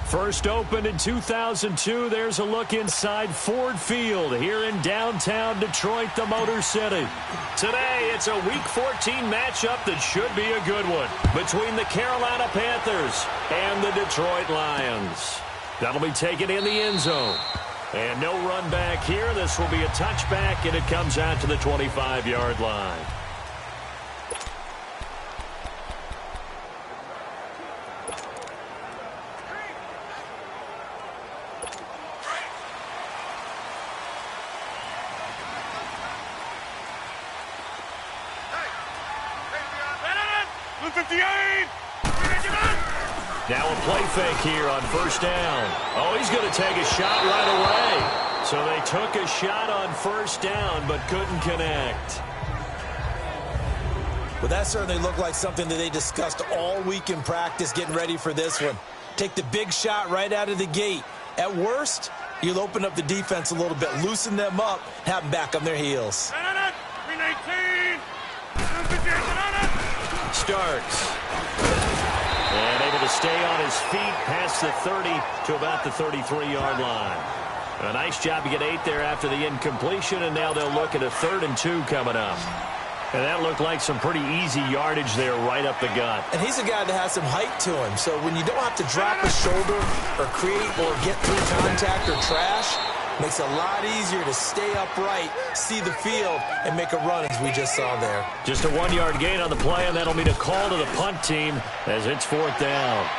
First opened in 2002, there's a look inside Ford Field here in downtown Detroit, the Motor City. Today, it's a Week 14 matchup that should be a good one between the Carolina Panthers and the Detroit Lions. That'll be taken in the end zone. And no run back here. This will be a touchback, and it comes out to the 25-yard line. Now a play fake here on first down. Oh, he's going to take a shot right away. So they took a shot on first down but couldn't connect. Well, that certainly looked like something that they discussed all week in practice getting ready for this one. Take the big shot right out of the gate. At worst, you'll open up the defense a little bit, loosen them up, have them back on their heels. Starks. And able to stay on his feet past the 30 to about the 33-yard line. A nice job to get 8 there after the incompletion, and now they'll look at a 3rd and 2 coming up. And that looked like some pretty easy yardage there right up the gut. And he's a guy that has some height to him, so when you don't have to drop a shoulder or create or get through contact or trash, makes it a lot easier to stay upright, see the field, and make a run as we just saw there. Just a 1-yard gain on the play, and that'll mean a call to the punt team as it's 4th down.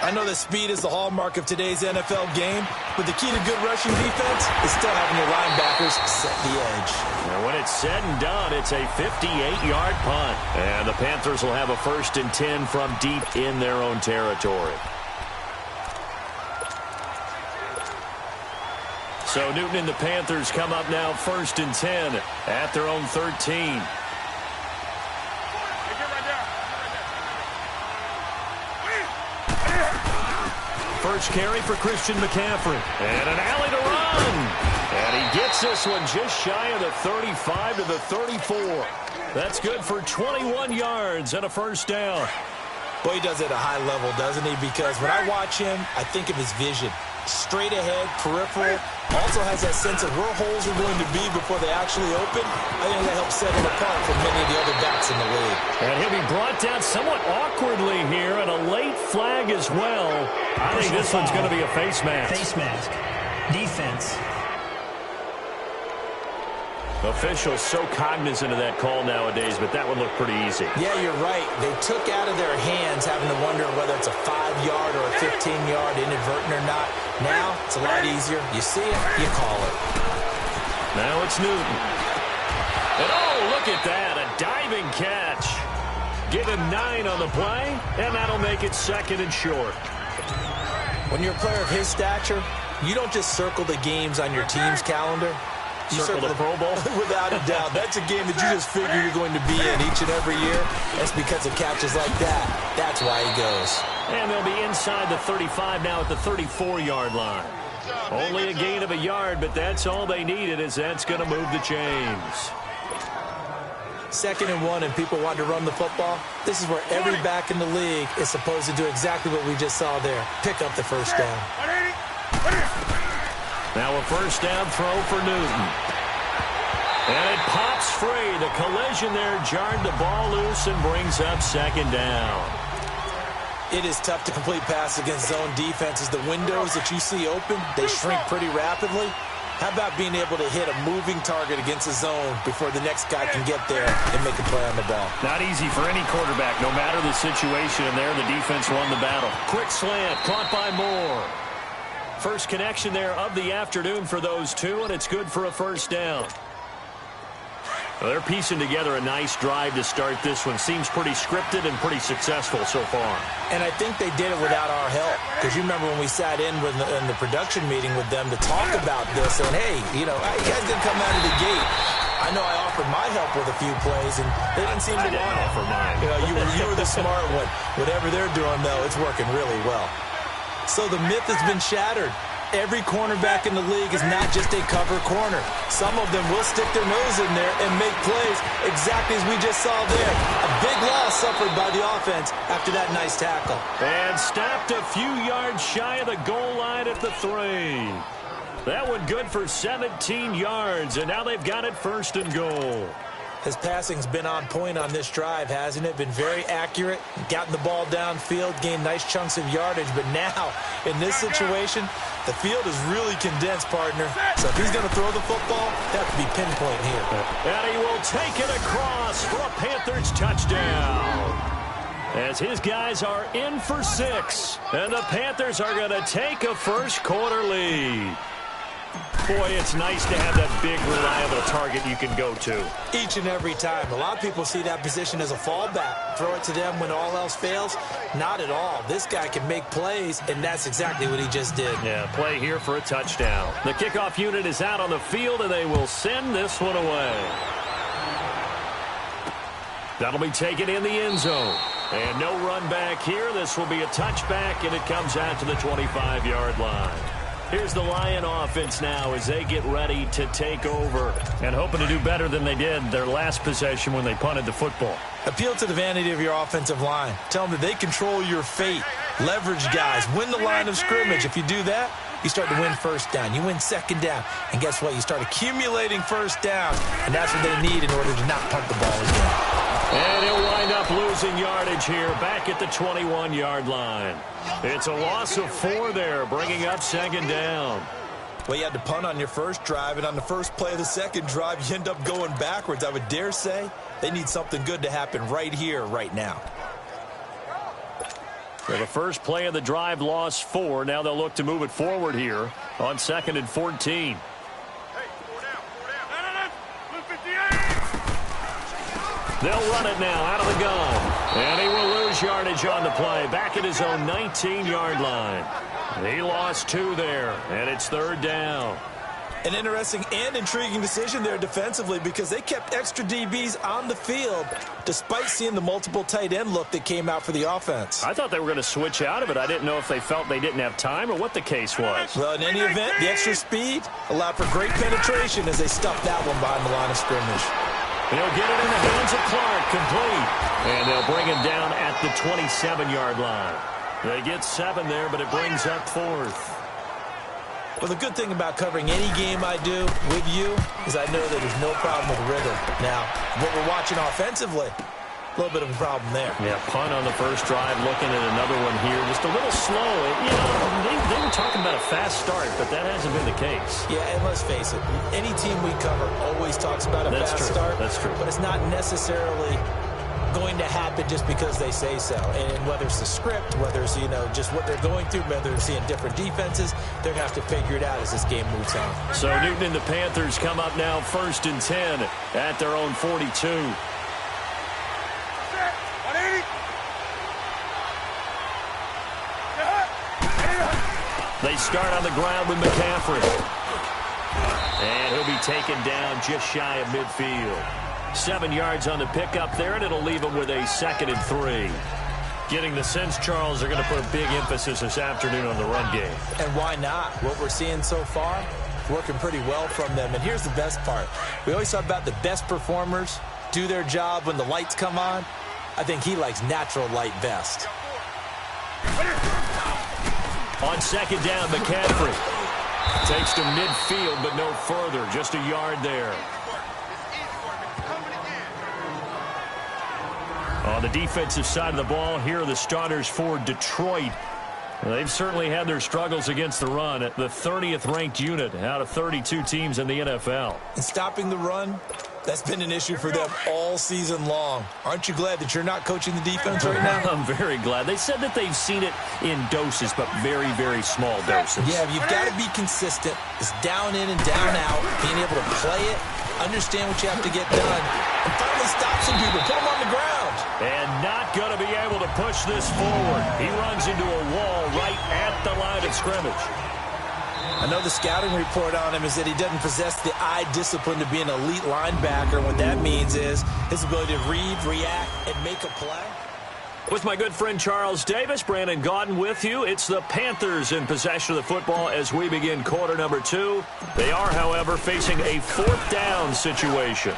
I know that speed is the hallmark of today's NFL game, but the key to good rushing defense is still having your linebackers set the edge. And when it's said and done, it's a 58-yard punt. And the Panthers will have a 1st and 10 from deep in their own territory. So Newton and the Panthers come up now 1st and 10 at their own 13. First carry for Christian McCaffrey. And an alley to run. And he gets this one just shy of the 35 to the 34. That's good for 21 yards and a 1st down. Boy, he does it at a high level, doesn't he? Because when I watch him, I think of his vision. Straight ahead, peripheral, also has that sense of where holes are going to be before they actually open. I think that helps set him apart from many of the other backs in the league. And he'll be brought down somewhat awkwardly here, and a late flag as well. I think this one's going to be a face mask. Face mask. Defense. Officials so cognizant of that call nowadays, but that would look pretty easy. Yeah, you're right. They took out of their hands having to wonder whether it's a 5-yard or a 15-yard inadvertent or not. Now, it's a lot easier. You see it, you call it. Now it's Newton. And oh, look at that, a diving catch. Give him 9 on the play, and that'll make it 2nd and short. When you're a player of his stature, you don't just circle the games on your team's calendar. You circle the Pro Bowl? Without a doubt. That's a game that you just figure you're going to be in each and every year. That's because of catches like that. That's why he goes. And they'll be inside the 35 now at the 34-yard line. Only a gain of a yard, but that's all they needed, as that's going to move the chains. 2nd and 1 and people want to run the football. This is where every back in the league is supposed to do exactly what we just saw there. Pick up the 1st down. Now a 1st down throw for Newton. And it pops free. The collision there jarred the ball loose and brings up 2nd down. It is tough to complete passes against zone defenses. The windows that you see open, they shrink pretty rapidly. How about being able to hit a moving target against a zone before the next guy can get there and make a play on the ball? Not easy for any quarterback, no matter the situation. And there, the defense won the battle. Quick slant, caught by Moore. First connection there of the afternoon for those two, and it's good for a 1st down. Well, they're piecing together a nice drive to start this one. Seems pretty scripted and pretty successful so far. And I think they did it without our help. Because you remember when we sat in the production meeting with them to talk about this, and hey, you guys didn't come out of the gate. I know I offered my help with a few plays, and they didn't seem to want it. Offer mine. You were the smart one. Whatever they're doing, though, it's working really well. So the myth has been shattered. Every cornerback in the league is not just a cover corner. Some of them will stick their nose in there and make plays exactly as we just saw there. A Big loss suffered by the offense after that nice tackle. And stopped a few yards shy of the goal line at the 3. That one good for 17 yards, and now they've got it 1st and goal. His passing's been on point on this drive, hasn't it? Been very accurate, gotten the ball downfield, gained nice chunks of yardage. But now, in this situation, the field is really condensed, partner. So if he's going to throw the football, that have to be pinpoint here. And he will take it across for a Panthers touchdown. As his guys are in for 6. And the Panthers are going to take a first quarter lead. Boy, it's nice to have that big, reliable target you can go to. Each and every time. A lot of people see that position as a fallback. Throw it to them when all else fails. Not at all. This guy can make plays, and that's exactly what he just did. Yeah, play here for a touchdown. The kickoff unit is out on the field, and they will send this one away. That'll be taken in the end zone. And no run back here. This will be a touchback, and it comes out to the 25-yard line. Here's the Lion offense now as they get ready to take over and hoping to do better than they did their last possession when they punted the football. Appeal to the vanity of your offensive line. Tell them that they control your fate. Leverage guys. Win the line of scrimmage. If you do that, you start to win first down. You win second down. And guess what? You start accumulating first down. And that's what they need in order to not punt the ball again. And he'll wind up losing yardage here back at the 21-yard line. It's a loss of 4 there, bringing up 2nd down. Well, you had to punt on your first drive, and on the first play of the second drive, you end up going backwards. I would dare say they need something good to happen right here, right now. So the first play of the drive lost 4. Now they'll look to move it forward here on 2nd and 14. They'll run it now out of the gun. And he will lose yardage on the play. Back at his own 19-yard line. He lost 2 there, and it's 3rd down. An interesting and intriguing decision there defensively because they kept extra DBs on the field despite seeing the multiple tight end look that came out for the offense. I thought they were going to switch out of it. I didn't know if they felt they didn't have time or what the case was. Well, in any event, the extra speed allowed for great penetration as they stuffed that one behind the line of scrimmage. He'll get it in the hands of Clark, complete. And they'll bring him down at the 27-yard line. They get 7 there, but it brings up 4th. Well, the good thing about covering any game I do with you is I know that there's no problem with rhythm. Now, what we're watching offensively, a little bit of a problem there. Yeah, punt on the first drive, looking at another one here. Just a little slow. You know, they were talking about a fast start, but that hasn't been the case. Yeah, and let's face it, any team we cover always talks about a fast start. That's true. But it's not necessarily going to happen just because they say so. And whether it's the script, whether it's, you know, just what they're going through, whether they're seeing different defenses, they're going to have to figure it out as this game moves on. So Newton and the Panthers come up now 1st and 10 at their own 42. They start on the ground with McCaffrey. And he'll be taken down just shy of midfield. 7 yards on the pickup there, and it'll leave him with a 2nd and 3. Getting the sense, Charles, they're going to put a big emphasis this afternoon on the run game. And why not? What we're seeing so far, working pretty well from them. And here's the best part. We always talk about the best performers do their job when the lights come on. I think he likes natural light best. On 2nd down, McCaffrey takes to midfield, but no further. Just a yard there. On the defensive side of the ball, here are the starters for Detroit. They've certainly had their struggles against the run. At the 30th ranked unit out of 32 teams in the NFL. And stopping the run, that's been an issue for them all season long. Aren't you glad that you're not coaching the defense right now? I'm very glad. They said that they've seen it in doses, but very, very small doses. Yeah, you've got to be consistent. It's down in and down out, being able to play it, understand what you have to get done, and finally stop some people, put them on the ground. And not going to be able to push this forward. He runs into a wall right at the line of scrimmage. I know the scouting report on him is that he doesn't possess the eye discipline to be an elite linebacker. What that means is his ability to read, react, and make a play. With my good friend Charles Davis, Brandon Gaudin with you. It's the Panthers in possession of the football as we begin quarter number 2. They are, however, facing a 4th down situation.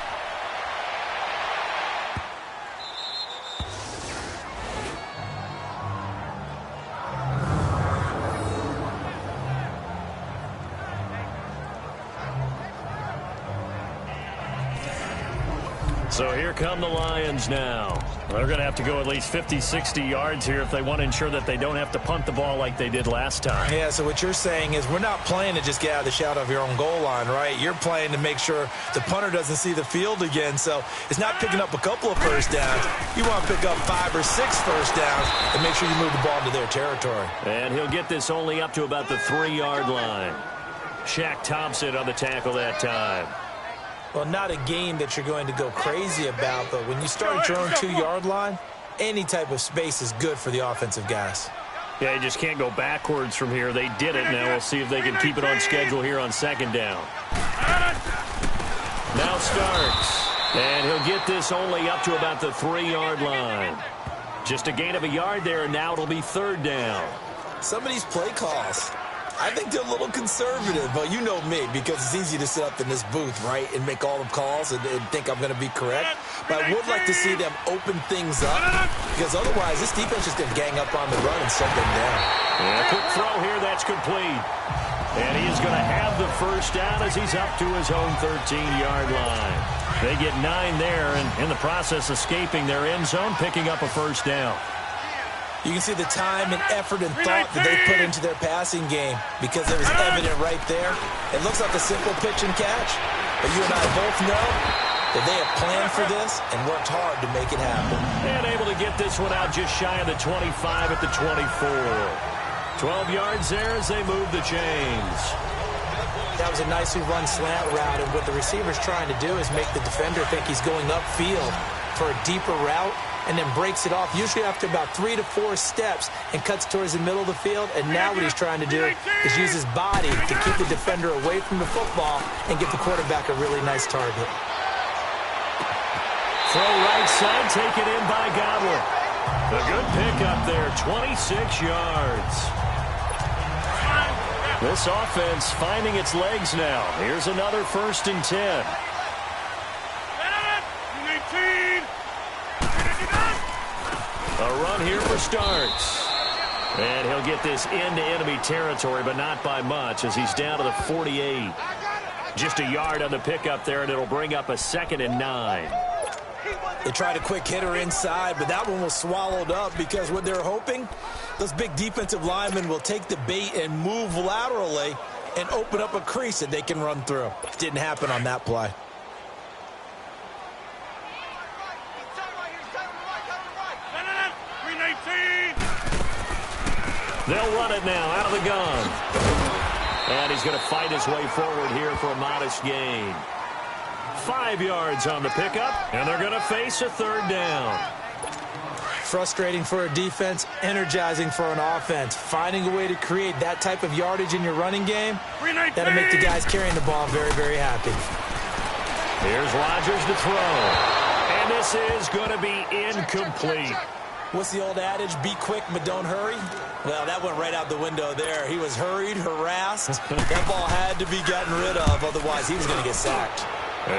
So here come the Lions now. They're going to have to go at least 50, 60 yards here if they want to ensure that they don't have to punt the ball like they did last time. Yeah, so what you're saying is we're not playing to just get out of the shadow of your own goal line, right? You're playing to make sure the punter doesn't see the field again. So it's not picking up a couple of first downs. You want to pick up 5 or 6 first downs and make sure you move the ball into their territory. And he'll get this only up to about the 3-yard line. Shaq Thompson on the tackle that time. Well, not a game that you're going to go crazy about, but when you start at your own 2-yard line, any type of space is good for the offensive guys. Yeah, you just can't go backwards from here. They did it. Now we'll see if they can keep it on schedule here on 2nd down. Now Starks. And he'll get this only up to about the 3-yard line. Just a gain of a yard there, and now it'll be 3rd down. Some of these play calls, I think they're a little conservative, but you know me, because it's easy to sit up in this booth, right, and make all the calls and think I'm going to be correct. But I would like to see them open things up, because otherwise this defense is going to gang up on the run and shut them down. And a quick throw here, that's complete. And he is going to have the first down as he's up to his own 13-yard line. They get 9 there, and in the process escaping their end zone, picking up a first down. You can see the time and effort and thought that they put into their passing game because it was evident right there. It looks like a simple pitch and catch, but you and I both know that they have planned for this and worked hard to make it happen. And able to get this one out just shy of the 25 at the 24. 12 yards there as they move the chains. That was a nicely run slant route, and what the receiver's trying to do is make the defender think he's going upfield for a deeper route, and then breaks it off, usually after about 3 to 4 steps, and cuts towards the middle of the field. And now what he's trying to do is use his body to keep the defender away from the football and get the quarterback a really nice target. Throw right side, taken in by Godwin. A good pickup there, 26 yards. This offense finding its legs now. Here's another 1st and 10. A run here for Starks. And he'll get this into enemy territory, but not by much as he's down to the 48. Just a yard on the pickup there, and it'll bring up a 2nd and 9. They tried a quick hitter inside, but that one was swallowed up because what they're hoping, those big defensive linemen will take the bait and move laterally and open up a crease that they can run through. Didn't happen on that play. They'll run it now out of the gun. And he's going to fight his way forward here for a modest gain. 5 yards on the pickup, and they're going to face a 3rd down. Frustrating for a defense, energizing for an offense. Finding a way to create that type of yardage in your running game, that'll make the guys carrying the ball very, very happy. Here's Rodgers to throw. And this is going to be incomplete. What's the old adage? Be quick, but don't hurry. Well, that went right out the window there. He was hurried, harassed. That ball had to be gotten rid of, otherwise he was going to get sacked.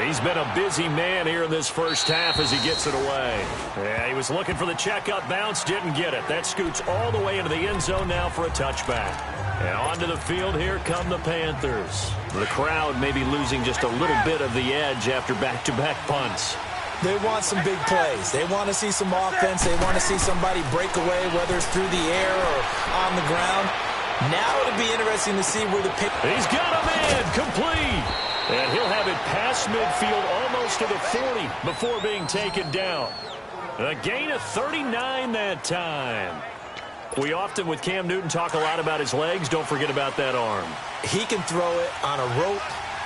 He's been a busy man here in this first half as he gets it away. Yeah, he was looking for the checkup bounce, didn't get it. That scoots all the way into the end zone now for a touchback. And onto the field, here come the Panthers. The crowd may be losing just a little bit of the edge after back-to-back punts. They want some big plays. They want to see some offense. They want to see somebody break away, whether it's through the air or on the ground. Now it'll be interesting to see where the pick... He's got him in, complete. And he'll have it past midfield almost to the 40 before being taken down. A gain of 39 that time. We often, with Cam Newton, talk a lot about his legs. Don't forget about that arm. He can throw it on a rope.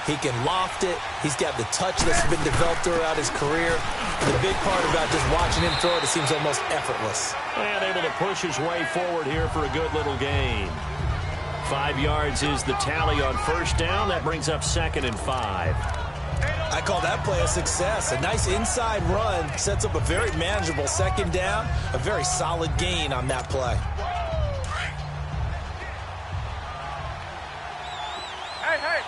He can loft it. He's got the touch that's been developed throughout his career. The big part about just watching him throw it, it seems almost effortless. And able to push his way forward here for a good little gain. 5 yards is the tally on 1st down. That brings up 2nd and 5. I call that play a success. A nice inside run sets up a very manageable 2nd down. A very solid gain on that play. Hey.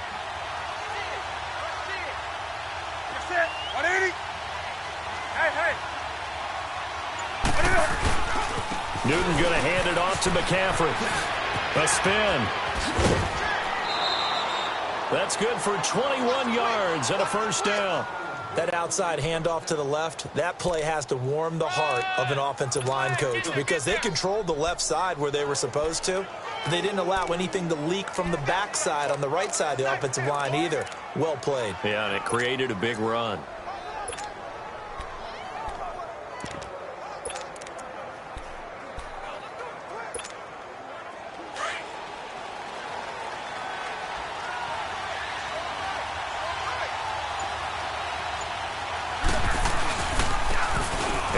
You're set. 180. Hey. Newton going to hand it off to McCaffrey. A spin. That's good for 21 yards and a 1st down. That outside handoff to the left, that play has to warm the heart of an offensive line coach because they controlled the left side where they were supposed to. They didn't allow anything to leak from the backside on the right side of the offensive line either. Well played. Yeah, and it created a big run.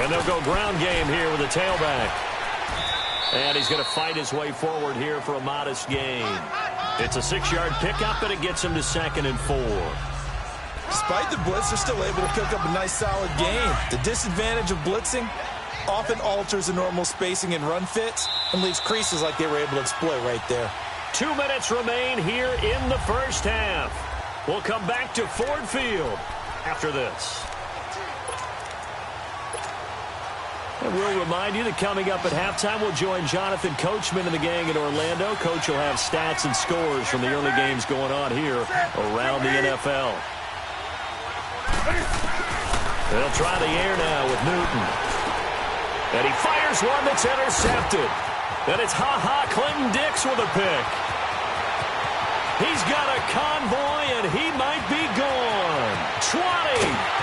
And they'll go ground game here with a tailback. And he's going to fight his way forward here for a modest gain. It's a 6-yard pickup, and it gets him to 2nd and 4. Despite the blitz, they're still able to pick up a nice solid gain. The disadvantage of blitzing often alters the normal spacing and run fits and leaves creases like they were able to exploit right there. 2 minutes remain here in the first half. We'll come back to Ford Field after this. And we'll remind you that coming up at halftime, we'll join Jonathan Coachman and the gang in Orlando. Coach will have stats and scores from the early games going on here around the NFL. They'll try the air now with Newton. And he fires one that's intercepted. And it's Clinton-Dix with a pick. He's got a convoy, and he might be gone. 20.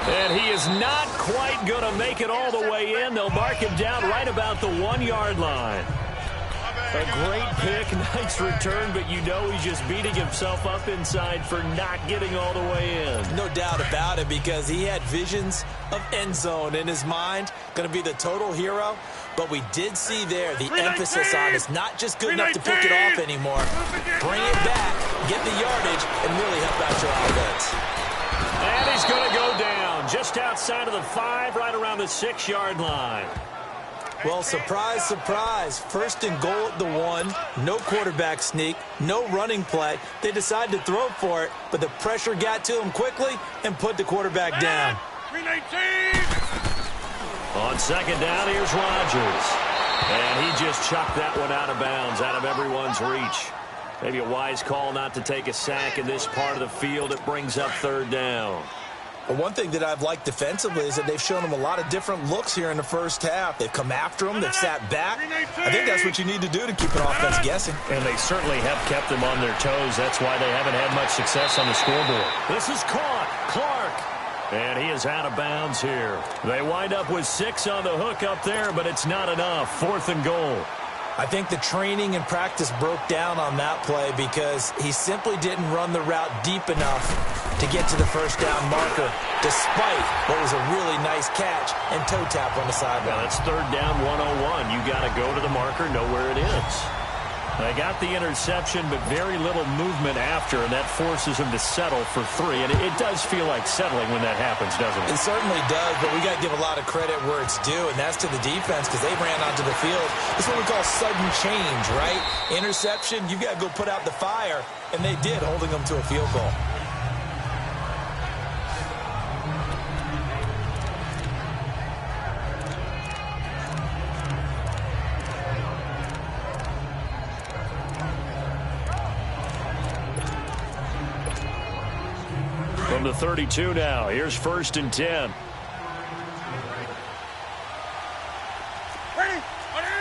And he is not quite going to make it all the way in. They'll mark him down right about the 1-yard line. A great pick, nice return, but you know he's just beating himself up inside for not getting all the way in. No doubt about it, because he had visions of end zone in his mind. Going to be the total hero. But we did see there the emphasis on it's not just good enough to pick it off anymore. Bring it back, get the yardage, and really help out your offense. And he's going to go down just outside of the 5, right around the 6-yard line. Well, surprise, surprise. 1st and goal at the 1. No quarterback sneak. No running play. They decided to throw for it, but the pressure got to him quickly and put the quarterback down. 319. On 2nd down, here's Rodgers. And he just chucked that one out of bounds, out of everyone's reach. Maybe a wise call not to take a sack in this part of the field. It brings up 3rd down. Well, one thing that I've liked defensively is that they've shown them a lot of different looks here in the first half. They've come after them. They've sat back. I think that's what you need to do to keep an offense guessing. And they certainly have kept them on their toes. That's why they haven't had much success on the scoreboard. This is caught. Clark. And he is out of bounds here. They wind up with 6 on the hook up there, but it's not enough. 4th and goal. I think the training and practice broke down on that play because he simply didn't run the route deep enough to get to the first down marker, despite what was a really nice catch and toe tap on the sideline. Now that's 3rd down 101. You got to go to the marker, know where it is. They got the interception, but very little movement after, and that forces him to settle for 3. And it does feel like settling when that happens, doesn't it? It certainly does, but we got to give a lot of credit where it's due, and that's to the defense because they ran onto the field. This is what we call sudden change, right? Interception, you got to go put out the fire, and they did, holding them to a field goal. From the 32 now, here's 1st and 10. Ready? Ready?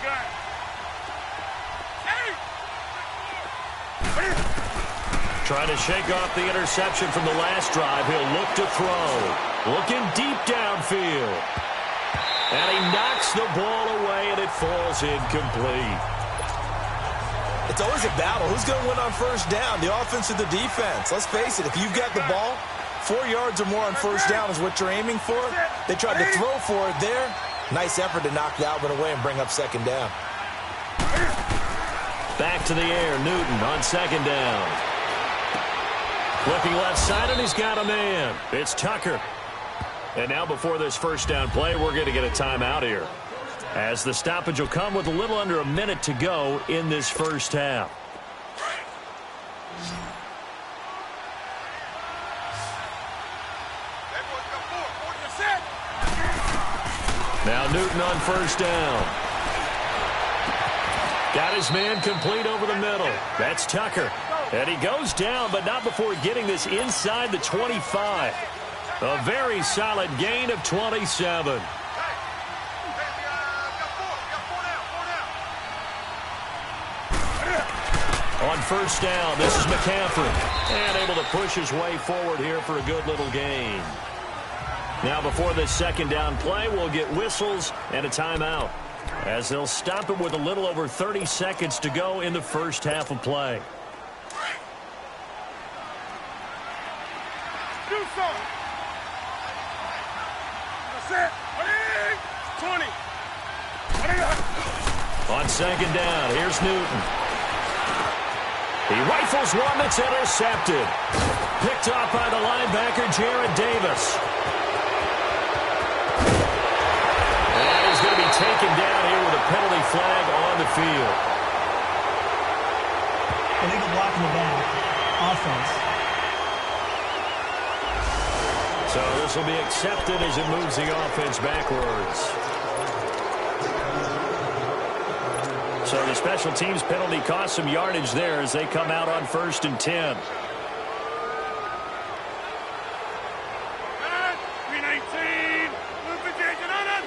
Gun. Hey! Ready? Trying to shake off the interception from the last drive. He'll look to throw. Looking deep downfield. And he knocks the ball away, and it falls incomplete. It's always a battle. Who's going to win on 1st down, the offense or the defense? Let's face it, if you've got the ball, 4 yards or more on 1st down is what you're aiming for. They tried to throw for it there. Nice effort to knock that one away and bring up 2nd down. Back to the air, Newton on 2nd down. Looking left side, and he's got a man. It's Tucker. And now before this 1st down play, we're going to get a timeout here, as the stoppage will come with a little under a minute to go in this first half. Now Newton on 1st down. Got his man complete over the middle. That's Tucker. And he goes down, but not before getting this inside the 25. A very solid gain of 27. On first down, this is McCaffrey. And able to push his way forward here for a good little gain. Now before this second down play, we'll get whistles and a timeout, as they'll stop it with a little over 30 seconds to go in the first half of play. Do something. That's it. 20. On second down, here's Newton. He rifles one that's intercepted. Picked off by the linebacker, Jared Davis. And he's going to be taken down here with a penalty flag on the field. Illegal block in the back. Offense. So this will be accepted as it moves the offense backwards. So the special teams penalty cost some yardage there as they come out on first and 10. 319. Move the Jason on it.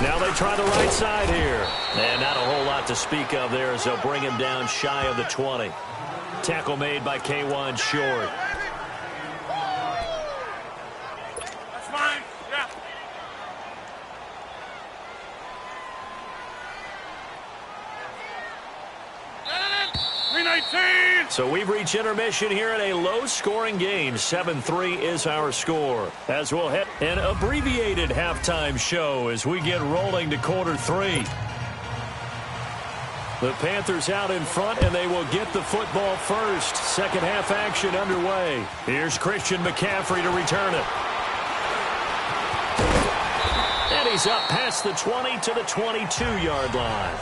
Now they try the right side here. And not a whole lot to speak of there as they'll bring him down shy of the 20. Tackle made by K1 Short. That's fine. Yeah. So we've reached intermission here in a low-scoring game. 7-3 is our score, as we'll hit an abbreviated halftime show as we get rolling to quarter 3. The Panthers out in front, and they will get the football first. Second half action underway. Here's Christian McCaffrey to return it. And he's up past the 20 to the 22-yard line.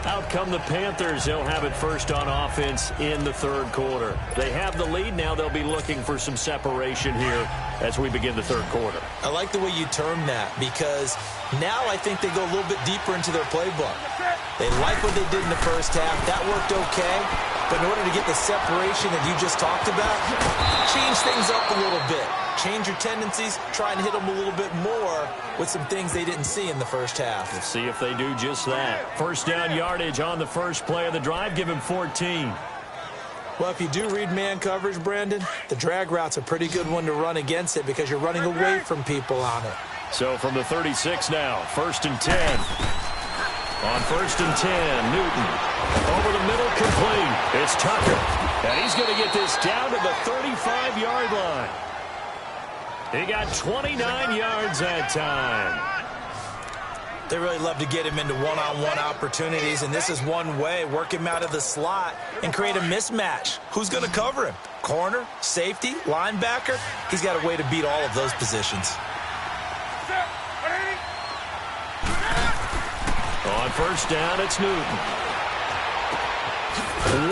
Out come the Panthers. They'll have it first on offense in the third quarter. They have the lead. Now they'll be looking for some separation here as we begin the third quarter. I like the way you term that, because now I think they go a little bit deeper into their playbook. They like what they did in the first half. That worked okay. But in order to get the separation that you just talked about, change things up a little bit. Change your tendencies. Try and hit them a little bit more with some things they didn't see in the first half. We'll see if they do just that. First down yardage on the first play of the drive. Give him 14. Well, if you do read man coverage, Brandon, the drag route's a pretty good one to run against it because you're running away from people on it. So from the 36 now, first and 10. On first and 10, Newton. Over the middle, complete. It's Tucker. And he's going to get this down to the 35-yard line. He got 29 yards that time. They really love to get him into one-on-one opportunities, and this is one way. Work him out of the slot and create a mismatch. Who's going to cover him? Corner, safety, linebacker? He's got a way to beat all of those positions. On first down, it's Newton.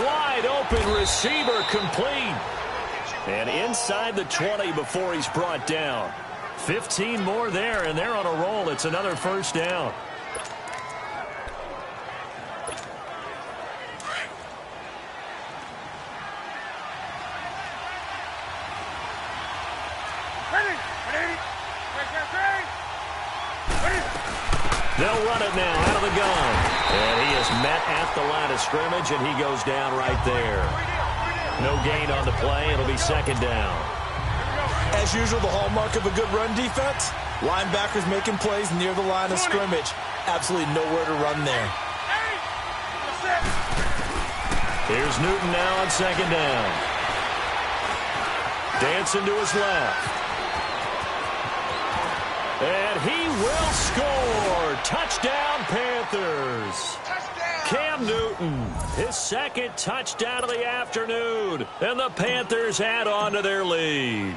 Wide open receiver, complete. And inside the 20 before he's brought down. 15 more there, and they're on a roll. It's another first down. They'll run it now out of the gun. And he is met at the line of scrimmage, and he goes down right there. No gain on the play. It'll be second down. As usual, the hallmark of a good run defense, linebackers making plays near the line of scrimmage. Absolutely nowhere to run there. Here's Newton now on second down. Dancing to his left. And he will score. Touchdown, Panthers. Cam Newton, his second touchdown of the afternoon. And the Panthers add on to their lead.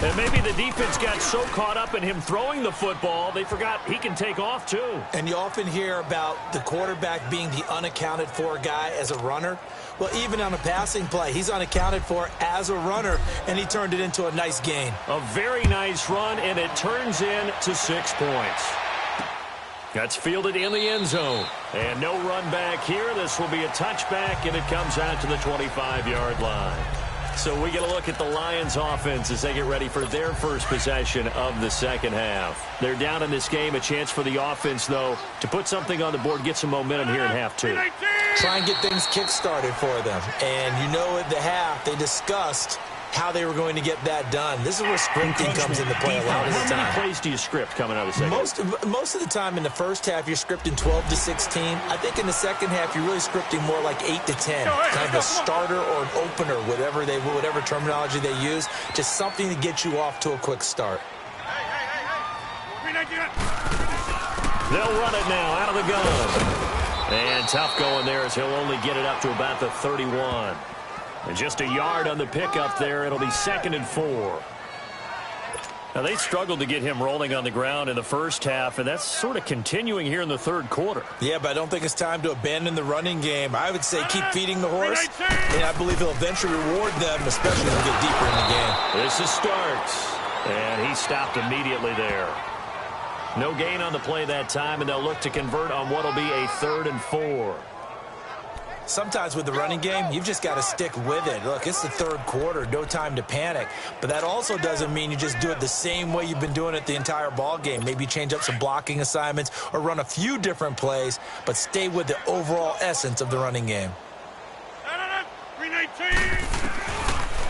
And maybe the defense got so caught up in him throwing the football, they forgot he can take off too. And you often hear about the quarterback being the unaccounted for guy as a runner. Well, even on a passing play, he's unaccounted for as a runner, and he turned it into a nice gain. A very nice run, and it turns into 6 points. That's fielded in the end zone. And no run back here. This will be a touchback, and it comes out to the 25-yard line. So we get a look at the Lions offense as they get ready for their first possession of the second half. They're down in this game. A chance for the offense, though, to put something on the board, get some momentum here in half two. Try and get things kick-started for them. And you know at the half, they discussed how they were going to get that done. This is where scripting comes into play a lot of the time. How many plays do you script coming out of the second? Most of the time in the first half, you're scripting 12 to 16. I think in the second half, you're really scripting more like 8 to 10. Kind of a starter or an opener, whatever terminology they use. Just something to get you off to a quick start. They'll run it now out of the gun. And tough going there as he'll only get it up to about the 31. And just a yard on the pickup there. It'll be 2nd and 4. Now, they struggled to get him rolling on the ground in the first half, and that's sort of continuing here in the third quarter. Yeah, but I don't think it's time to abandon the running game. I would say keep feeding the horse, and I believe he'll eventually reward them, especially when we get deeper in the game. This is Starks, and he stopped immediately there. No gain on the play that time, and they'll look to convert on what will be a 3rd and 4. Sometimes with the running game, you've just got to stick with it. Look, it's the third quarter, no time to panic. But that also doesn't mean you just do it the same way you've been doing it the entire ball game. Maybe change up some blocking assignments or run a few different plays, but stay with the overall essence of the running game.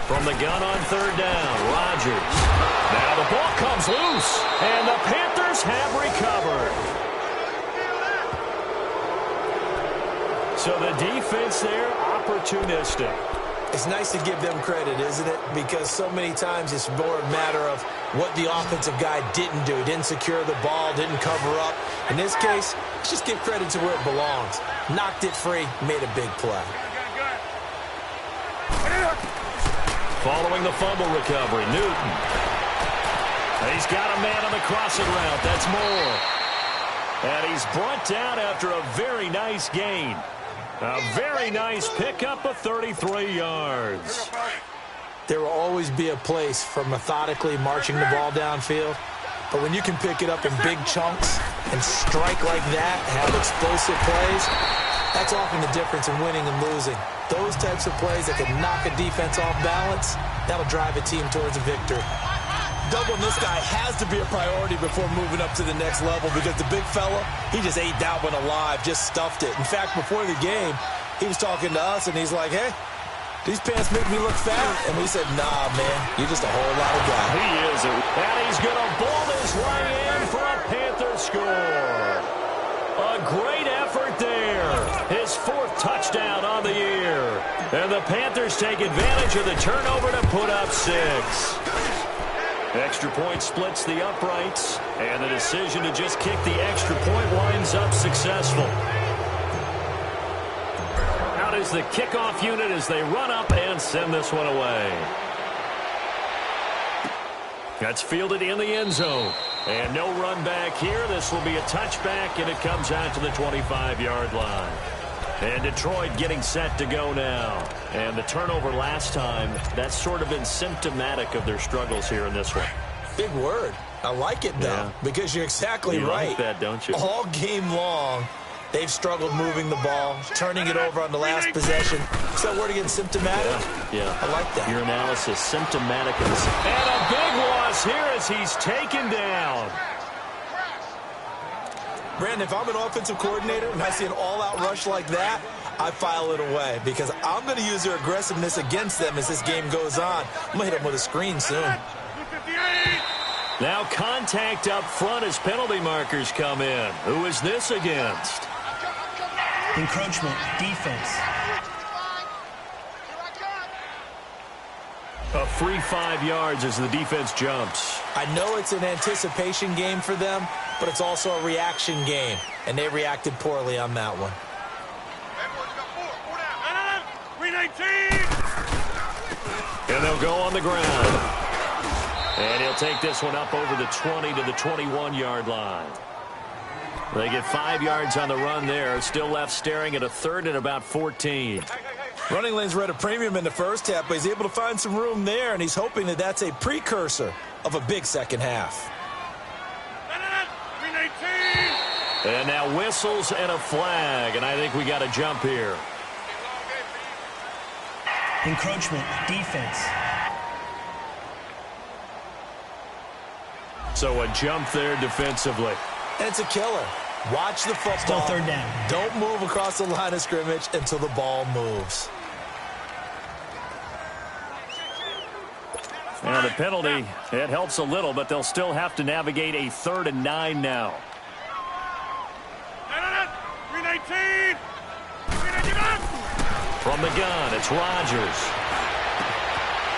From the gun on 3rd down, Rodgers. Now the ball comes loose, and the Panthers have recovered. So the defense there, opportunistic. It's nice to give them credit, isn't it? Because so many times it's more a matter of what the offensive guy didn't do. Didn't secure the ball, didn't cover up. In this case, let's just give credit to where it belongs. Knocked it free, made a big play. Following the fumble recovery, Newton. He's got a man on the crossing route. That's Moore. And he's brought down after a very nice gain. A very nice pickup of 33 yards. There will always be a place for methodically marching the ball downfield. But when you can pick it up in big chunks and strike like that, have explosive plays, that's often the difference in winning and losing. Those types of plays that can knock a defense off balance, that'll drive a team towards a victory. Doubling this guy has to be a priority before moving up to the next level because the big fella, he just ate that one alive, just stuffed it. In fact, before the game, he was talking to us, and he's like, hey, these pants make me look fat. And we said, nah, man, you're just a whole lot of guy. He is. And he's going to ball his way in for a Panther score. A great effort there. His 4th touchdown on the year. And the Panthers take advantage of the turnover to put up 6. Extra point splits the uprights, and the decision to just kick the extra point winds up successful. Out is the kickoff unit as they run up and send this one away. That's fielded in the end zone. And no run back here. This will be a touchback, and it comes out to the 25-yard line. And Detroit getting set to go now. And the turnover last time, that's sort of been symptomatic of their struggles here in this one. Big word. I like it, though, because you're exactly right. You like that, don't you? All game long, they've struggled moving the ball, turning it over on the last possession. Is that word again, symptomatic? Yeah. I like that. Your analysis, symptomatic. And a big loss here as he's taken down. Brandon, if I'm an offensive coordinator and I see an all-out rush like that, I file it away because I'm going to use their aggressiveness against them as this game goes on. I'm going to hit them with a screen soon. Now contact up front as penalty markers come in. Who is this against? Encroachment, defense. A free 5 yards as the defense jumps. I know it's an anticipation game for them, but it's also a reaction game, and they reacted poorly on that one. And they'll go on the ground. And he'll take this one up over the 20 to the 21-yard line. They get 5 yards on the run there. Still left staring at a third and about 14. Running lanes were at a premium in the first half, but he's able to find some room there, and he's hoping that that's a precursor of a big second half. And now whistles and a flag, and I think we got a jump here. Encroachment, defense. So a jump there defensively. And it's a killer. Watch the football. Still third down. Don't move across the line of scrimmage until the ball moves. Now the penalty, it helps a little, but they'll still have to navigate a 3rd and 9 now. From the gun, it's Rodgers.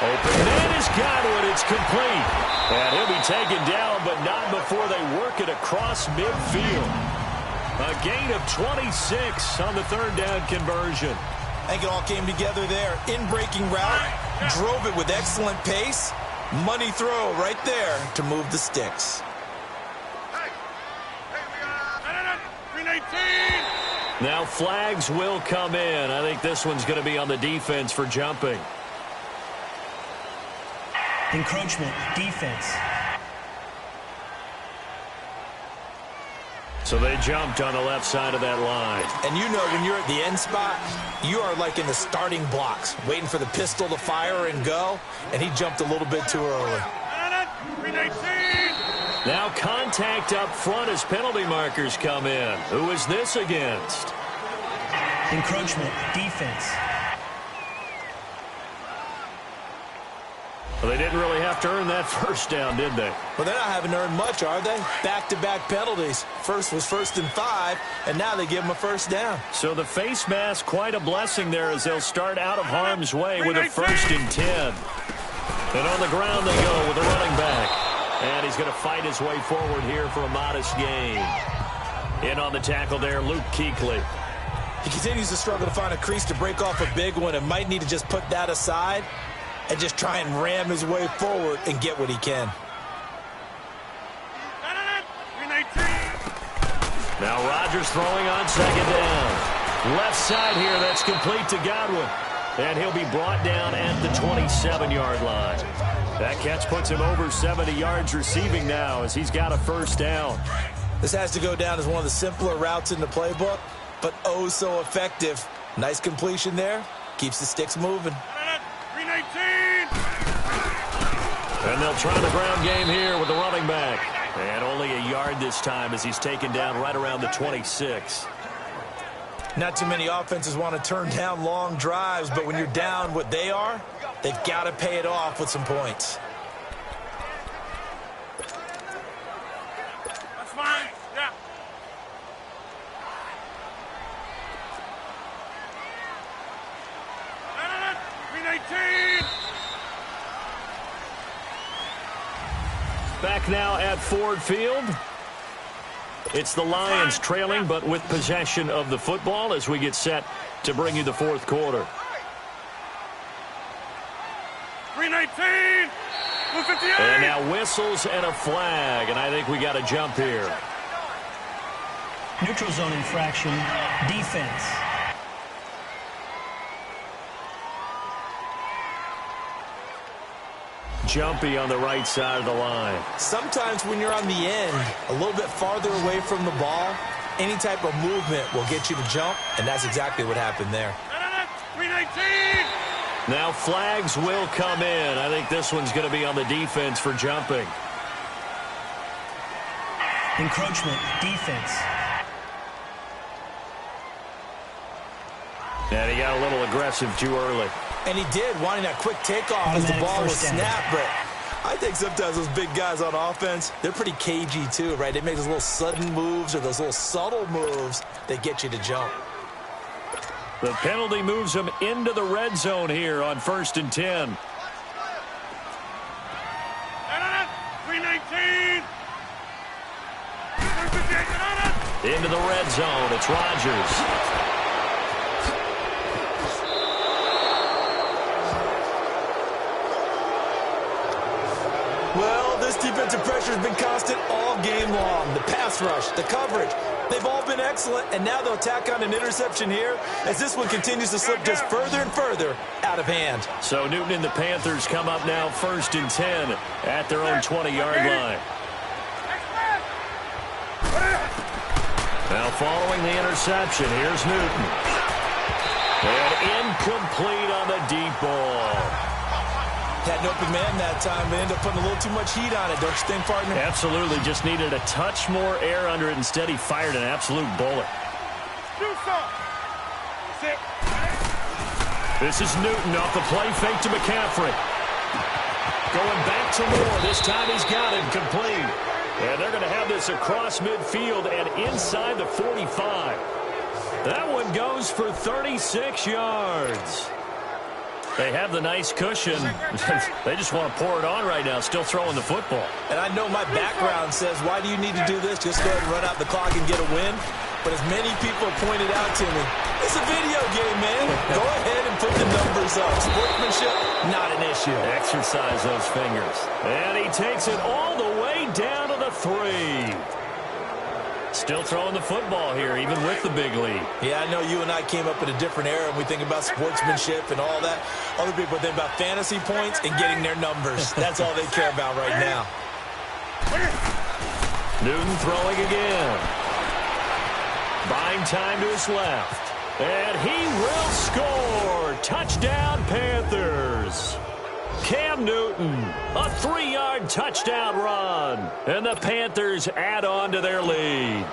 Open man is Godwin. It's complete. And he'll be taken down, but not before they work it across midfield. A gain of 26 on the 3rd down conversion. I think it all came together there. In-breaking route, drove it with excellent pace. Money throw right there to move the sticks. Now flags will come in. I think this one's going to be on the defense for jumping. Encroachment, defense. So they jumped on the left side of that line. And you know when you're at the end spot, you are like in the starting blocks, waiting for the pistol to fire and go, and he jumped a little bit too early. Now contact up front as penalty markers come in. Who is this against? Encroachment, defense. Well, they didn't really have to earn that first down, did they? Well, they're not having earned much, are they? Back-to-back penalties. First was 1st and 5, and now they give them a first down. So the face mask, quite a blessing there as they'll start out of harm's way with a 1st and 10. And on the ground they go with the running back. And he's going to fight his way forward here for a modest gain. In on the tackle there, Luke Kuechly. He continues to struggle to find a crease to break off a big one and might need to just put that aside and just try and ram his way forward and get what he can. Now Rodgers throwing on 2nd down. Left side here, that's complete to Godwin. And he'll be brought down at the 27-yard line. That catch puts him over 70 yards receiving now as he's got a 1st down. This has to go down as one of the simpler routes in the playbook, but oh so effective. Nice completion there. Keeps the sticks moving. And they'll try the ground game here with the running back. And only a yard this time as he's taken down right around the 26. Not too many offenses want to turn down long drives, but when you're down what they are, they've got to pay it off with some points. That's fine. Yeah. Back now at Ford Field. It's the Lions trailing, but with possession of the football as we get set to bring you the 4th quarter. 319. And now whistles and a flag, and I think we got a jump here. Neutral zone infraction, defense. Jumpy on the right side of the line. Sometimes when you're on the end, a little bit farther away from the ball, any type of movement will get you to jump, and that's exactly what happened there. 319. Now flags will come in. I think this one's going to be on the defense for jumping. Encroachment, defense. And he got a little aggressive too early. And he did, wanting that quick takeoff as the ball was snapped. But I think sometimes those big guys on offense, they're pretty cagey too, right? They make those little sudden moves or those little subtle moves that get you to jump. The penalty moves him into the red zone here on 1st and 10. 319. Into the red zone. It's Rodgers. Well, defensive pressure has been constant all game long. The pass rush, the coverage, they've all been excellent, and now they'll tack on an interception here as this one continues to slip just further and further out of hand. So Newton and the Panthers come up now 1st and 10 at their own 20-yard line. Now following the interception, here's Newton. And incomplete on the deep ball. Had an open man that time, but ended up putting a little too much heat on it, don't you think, partner? Absolutely, just needed a touch more air under it. Instead, he fired an absolute bullet. This is Newton off the play fake to McCaffrey. Going back to Moore. This time he's got it complete. And they're going to have this across midfield and inside the 45. That one goes for 36 yards. They have the nice cushion. They just want to pour it on right now, still throwing the football. And I know my background says, why do you need to do this? Just go ahead and run out the clock and get a win. But as many people have pointed out to me, it's a video game, man. Go ahead and put the numbers up. Sportsmanship, not an issue. Exercise those fingers. And he takes it all the way down to the 3. Still throwing the football here, even with the big lead. Yeah, I know you and I came up in a different era, and we think about sportsmanship and all that. Other people think about fantasy points and getting their numbers. That's all they care about right now. Newton throwing again. Buying time to his left. And he will score. Touchdown, Panthers. Cam Newton, a 3-yard touchdown run. And the Panthers add on to their lead.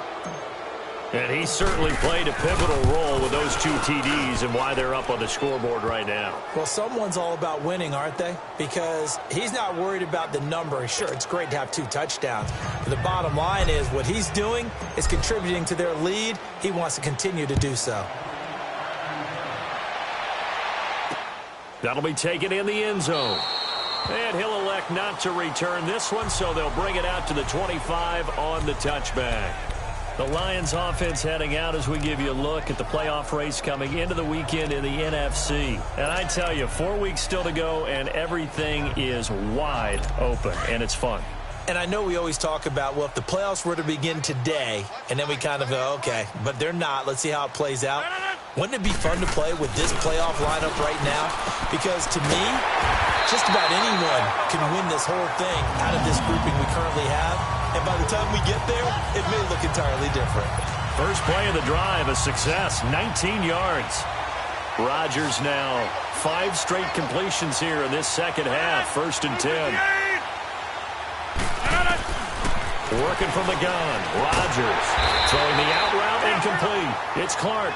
And he certainly played a pivotal role with those 2 TDs and why they're up on the scoreboard right now. Well, someone's all about winning, aren't they? Because he's not worried about the number. Sure, it's great to have 2 touchdowns. But the bottom line is what he's doing is contributing to their lead. He wants to continue to do so. That'll be taken in the end zone. And he'll elect not to return this one, so they'll bring it out to the 25 on the touchback. The Lions offense heading out as we give you a look at the playoff race coming into the weekend in the NFC. And I tell you, 4 weeks still to go, and everything is wide open, and it's fun. And I know we always talk about, well, if the playoffs were to begin today, and then we kind of go, okay, but they're not. Let's see how it plays out. Wouldn't it be fun to play with this playoff lineup right now? Because to me, just about anyone can win this whole thing out of this grouping we currently have. And by the time we get there, it may look entirely different. First play of the drive, a success, 19 yards. Rodgers now 5 straight completions here in this second half, 1st and 10. Working from the gun, Rodgers throwing the out route incomplete. It's Clark,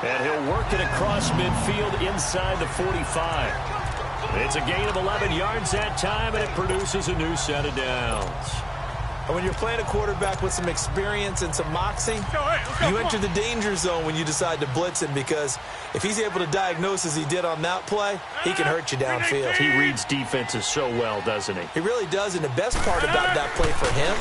and he'll work it across midfield inside the 45. It's a gain of 11 yards that time, and it produces a new set of downs. And when you're playing a quarterback with some experience and some moxie, you enter the danger zone when you decide to blitz him, because if he's able to diagnose as he did on that play, he can hurt you downfield. He reads defenses so well, doesn't he? He really does, and the best part about that play for him,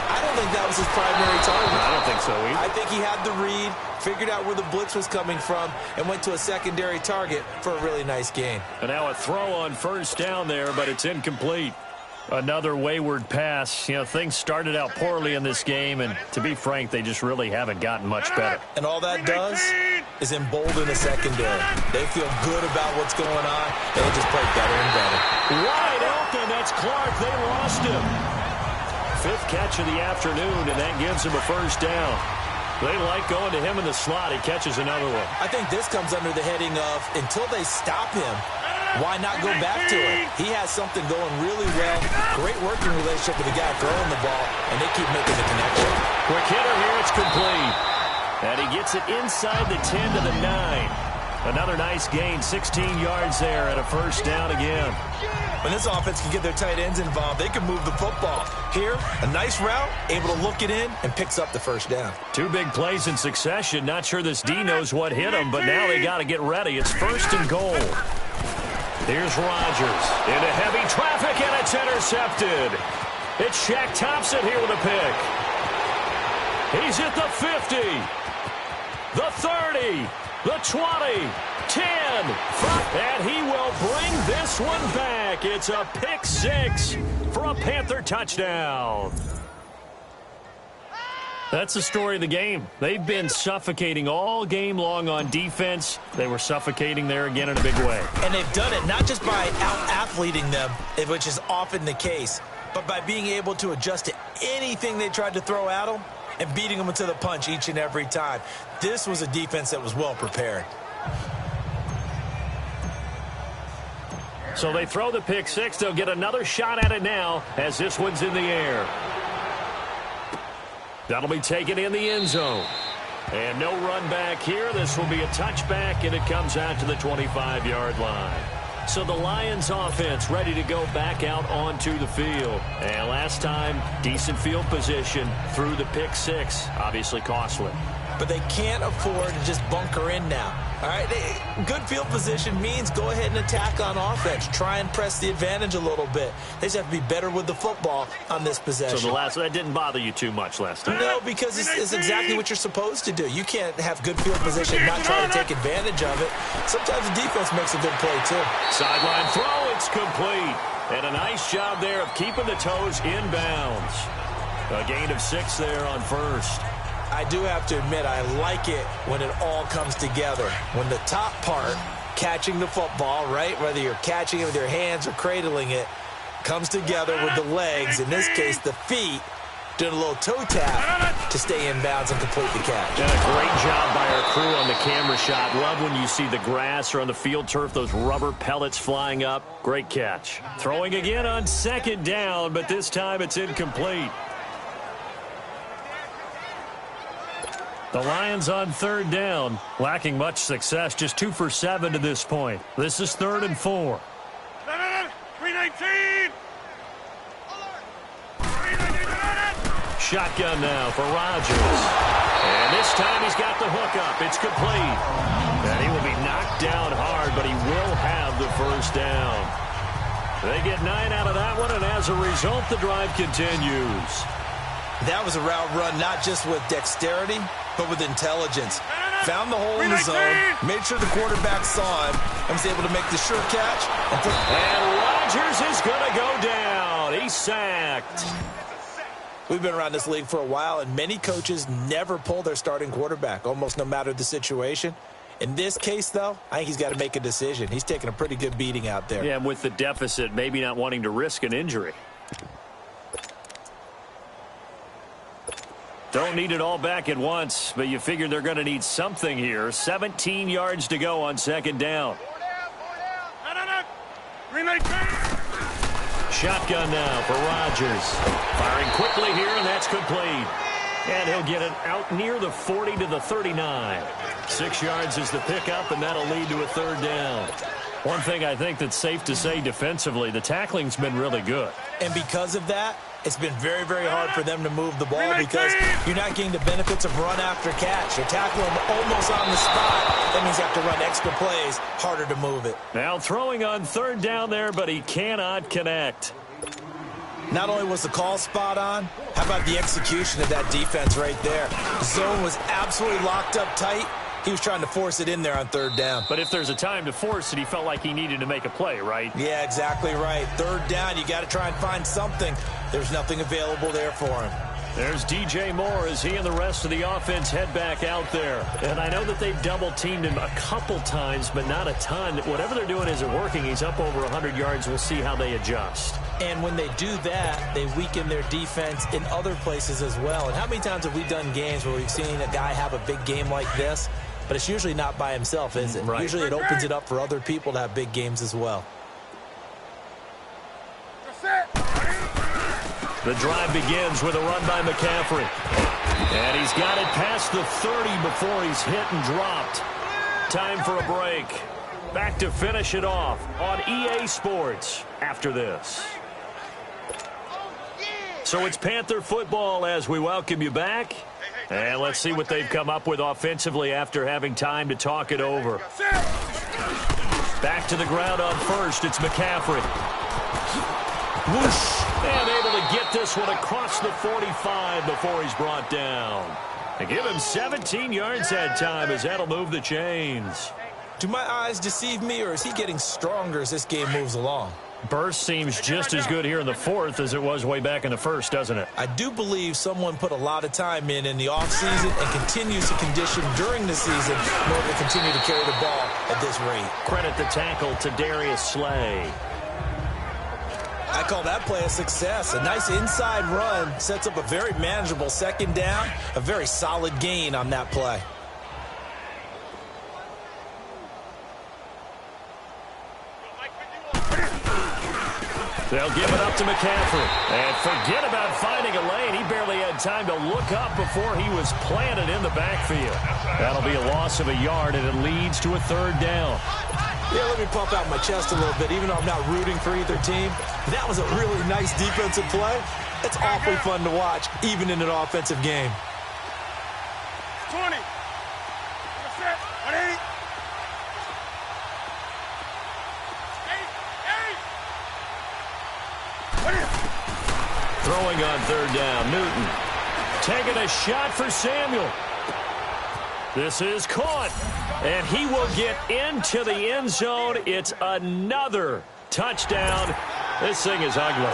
I don't think that was his primary target. I don't think so either. I think he had the read, figured out where the blitz was coming from, and went to a secondary target for a really nice gain. And now a throw on 1st down there, but it's incomplete. Another wayward pass. You know, things started out poorly in this game, and to be frank, they just really haven't gotten much better. And all that does is embolden the secondary. They feel good about what's going on. They'll just play better and better. Wide open. That's Clark. They lost him. 5th catch of the afternoon, and that gives him a 1st down. They like going to him in the slot. He catches another one. I think this comes under the heading of, until they stop him, why not go back to it? He has something going really well. Great working relationship with the guy throwing the ball, and they keep making the connection. Quick hitter here. It's complete. And he gets it inside the 10 to the 9. Another nice gain, 16 yards there, and a 1st down again. When this offense can get their tight ends involved, they can move the football. Here, a nice route, able to look it in, and picks up the 1st down. 2 big plays in succession. Not sure this D knows what hit him, but now they got to get ready. It's 1st and goal. Here's Rodgers into heavy traffic, and it's intercepted. It's Shaq Thompson here with a pick. He's at the 50, the 30, the 20, 10, and he will bring this one back. back. It's a pick six for a Panther touchdown. That's the story of the game. They've been suffocating all game long on defense. They were suffocating there again in a big way. And they've done it not just by out-athleting them, which is often the case, but by being able to adjust to anything they tried to throw at them and beating them to the punch each and every time. This was a defense that was well prepared. So they throw the pick six. They'll get another shot at it now as this one's in the air. That'll be taken in the end zone. And no run back here. This will be a touchback, and it comes out to the 25-yard line. So the Lions offense ready to go back out onto the field. And last time, decent field position through the pick six. Obviously costly. But they can't afford to just bunker in now. All right, good field position means go ahead and attack on offense. Try and press the advantage a little bit. They just have to be better with the football on this possession. So that didn't bother you too much last time? No, because it's exactly what you're supposed to do. You can't have good field position and not try to take advantage of it. Sometimes the defense makes a good play, too. Sideline throw, it's complete. And a nice job there of keeping the toes in bounds. A gain of 6 there on first. I do have to admit, I like it when it all comes together. When the top part, catching the football, right, whether you're catching it with your hands or cradling it, comes together with the legs, in this case the feet, doing a little toe tap to stay in bounds and complete the catch. And a great job by our crew on the camera shot. Love when you see the grass or on the field turf, those rubber pellets flying up. Great catch. Throwing again on second down, but this time it's incomplete. The Lions on third down, lacking much success, just 2 for 7 to this point. This is 3rd and 4. 319. Shotgun now for Rodgers. And this time he's got the hook up. It's complete. And he will be knocked down hard, but he will have the first down. They get 9 out of that one, and as a result, the drive continues. That was a route run not just with dexterity, but with intelligence. Found the hole in the zone, made sure the quarterback saw him, and was able to make the sure catch. And Rodgers is going to go down. He's sacked. We've been around this league for a while, and many coaches never pull their starting quarterback, almost no matter the situation. In this case, though, I think he's got to make a decision. He's taking a pretty good beating out there. Yeah, and with the deficit, maybe not wanting to risk an injury. Don't need it all back at once, but you figure they're going to need something here. 17 yards to go on second down. Shotgun now for Rodgers. Firing quickly here, and that's complete. And he'll get it out near the 40 to the 39. 6 yards is the pickup, and that'll lead to a third down. One thing I think that's safe to say defensively, the tackling's been really good. And because of that, it's been very, very hard for them to move the ball because you're not getting the benefits of run after catch. You're tackling them almost on the spot. That means you have to run extra plays, harder to move it. Now throwing on third down there, but he cannot connect. Not only was the call spot on, how about the execution of that defense right there? The zone was absolutely locked up tight. He was trying to force it in there on third down. But if there's a time to force it, he felt like he needed to make a play, right? Yeah, exactly right. Third down, you got to try and find something. There's nothing available there for him. There's DJ Moore as he and the rest of the offense head back out there. And I know that they've double-teamed him a couple times, but not a ton. Whatever they're doing isn't working. He's up over 100 yards. We'll see how they adjust. And when they do that, they weaken their defense in other places as well. And how many times have we done games where we've seen a guy have a big game like this? But it's usually not by himself, is it? Right. Usually it opens it up for other people to have big games as well. The drive begins with a run by McCaffrey. And he's got it past the 30 before he's hit and dropped. Time for a break. Back to finish it off on EA Sports after this. So it's Panther football as we welcome you back. And let's see what they've come up with offensively after having time to talk it over. Back to the ground on first. It's McCaffrey. Whoosh. And able to get this one across the 45 before he's brought down. They give him 17 yards that time as that'll move the chains. Do my eyes deceive me, or is he getting stronger as this game moves along? Burst seems just as good here in the fourth as it was way back in the first, doesn't it? I do believe someone put a lot of time in the offseason and continues to condition during the season in order to continue to carry the ball at this rate. Credit the tackle to Darius Slay. I call that play a success. A nice inside run sets up a very manageable second down, a very solid gain on that play. They'll give it up to McCaffrey. And forget about finding a lane. He barely had time to look up before he was planted in the backfield. That'll be a loss of a yard, and it leads to a third down. Yeah, let me pump out my chest a little bit, even though I'm not rooting for either team. That was a really nice defensive play. It's awfully fun to watch, even in an offensive game. 20. Set. 180. Throwing on third down, Newton. Taking a shot for Samuel. This is caught. And he will get into the end zone. It's another touchdown. This thing is ugly.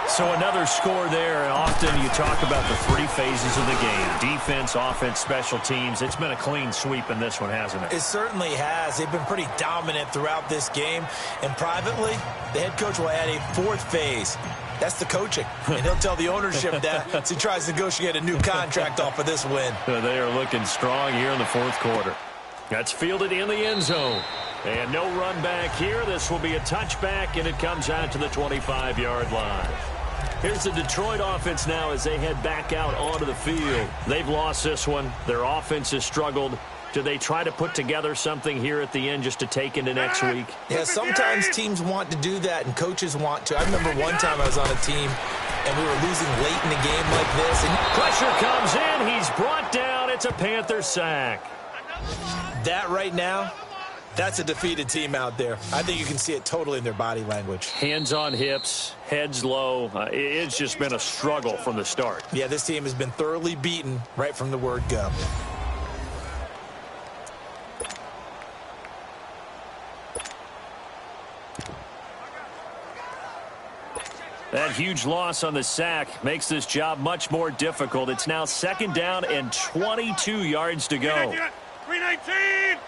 So another score there. And often you talk about the three phases of the game. Defense, offense, special teams. It's been a clean sweep in this one, hasn't it? It certainly has. They've been pretty dominant throughout this game. And privately, the head coach will add a fourth phase. That's the coaching. And he'll tell the ownership that as he tries to negotiate a new contract off of this win. They are looking strong here in the fourth quarter. That's fielded in the end zone. And no run back here. This will be a touchback, and it comes out to the 25-yard line. Here's the Detroit offense now as they head back out onto the field. They've lost this one. Their offense has struggled. Do they try to put together something here at the end just to take into next week? Yeah, sometimes teams want to do that and coaches want to. I remember one time I was on a team and we were losing late in the game like this. And pressure comes in. He's brought down. It's a Panther sack. That right now, that's a defeated team out there. I think you can see it totally in their body language. Hands on hips, heads low. It's just been a struggle from the start. Yeah, this team has been thoroughly beaten right from the word go. That huge loss on the sack makes this job much more difficult. It's now second down and 22 yards to go. 319.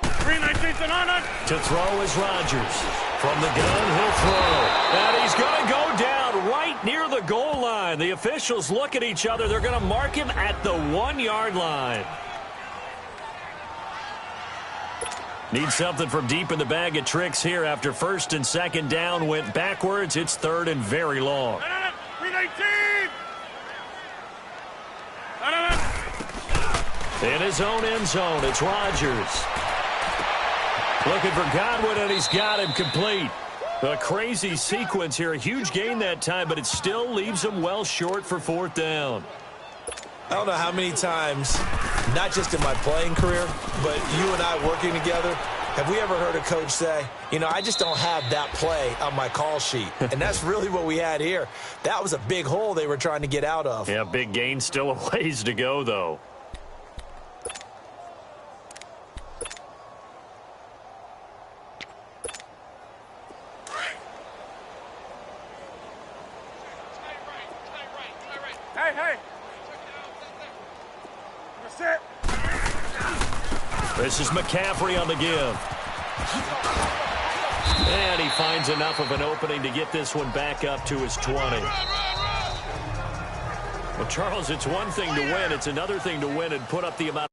319 to throw is Rodgers. From the gun, he'll throw. And he's going to go down right near the goal line. The officials look at each other. They're going to mark him at the 1-yard line. Need something from deep in the bag of tricks here after first and second down went backwards. It's third and very long. 319. In his own end zone, it's Rodgers. Looking for Godwin, and he's got him complete. A crazy sequence here. A huge gain that time, but it still leaves him well short for fourth down. I don't know how many times, not just in my playing career, but you and I working together, have we ever heard a coach say, you know, I just don't have that play on my call sheet. And that's really what we had here. That was a big hole they were trying to get out of. Yeah, big gain, still a ways to go, though. Hey. Set. This is McCaffrey on the give. And he finds enough of an opening to get this one back up to his 20. Well, Charles, it's one thing to win. It's another thing to win and put up the amount.